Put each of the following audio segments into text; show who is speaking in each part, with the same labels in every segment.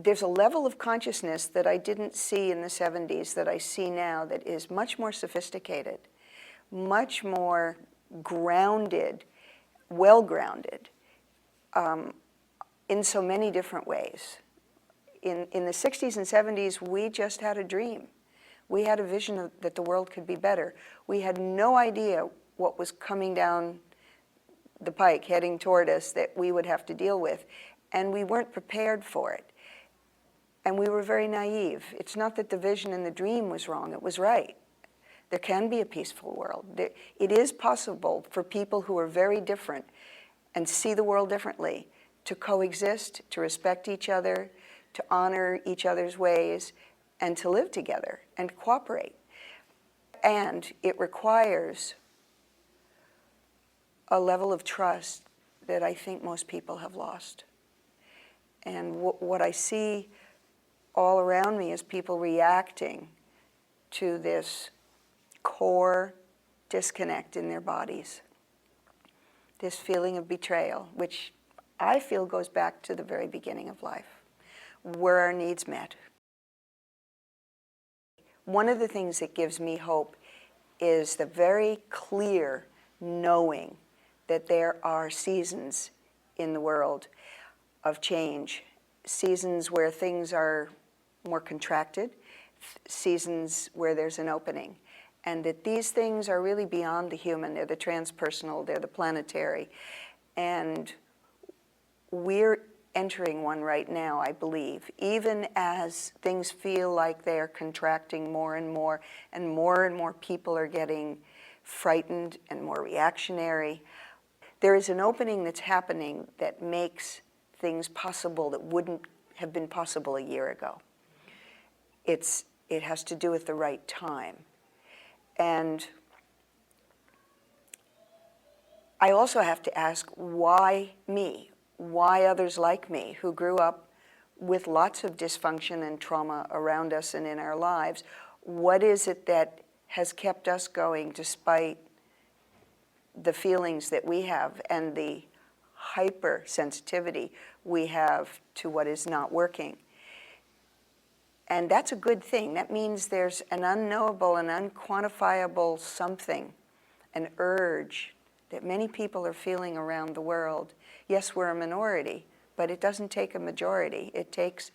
Speaker 1: there's a level of consciousness that I didn't see in the 70s that I see now that is much more sophisticated, much more grounded, well-grounded, in so many different ways. In the 60s and 70s, we just had a dream. We had a vision that the world could be better. We had no idea what was coming down the pike, heading toward us, that we would have to deal with. And we weren't prepared for it. And we were very naive. It's not that the vision and the dream was wrong, it was right. There can be a peaceful world. It is possible for people who are very different and see the world differently to coexist, to respect each other, to honor each other's ways, and to live together and cooperate. And it requires a level of trust that I think most people have lost. And what I see all around me is people reacting to this core disconnect in their bodies, this feeling of betrayal, which I feel goes back to the very beginning of life. Were our needs met? One of the things that gives me hope is the very clear knowing that there are seasons in the world of change, seasons where things are more contracted, seasons where there's an opening, and that these things are really beyond the human. They're the transpersonal, they're the planetary, and we're entering one right now, I believe, even as things feel like they're contracting more and more people are getting frightened and more reactionary. There is an opening that's happening that makes things possible that wouldn't have been possible a year ago. It has to do with the right time. And I also have to ask, why me? Why others like me who grew up with lots of dysfunction and trauma around us and in our lives? What is it that has kept us going despite the feelings that we have and the hypersensitivity we have to what is not working? And that's a good thing. That means there's an unknowable and unquantifiable something, an urge that many people are feeling around the world. Yes, we're a minority, but it doesn't take a majority. It takes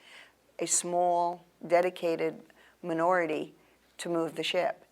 Speaker 1: a small, dedicated minority to move the ship.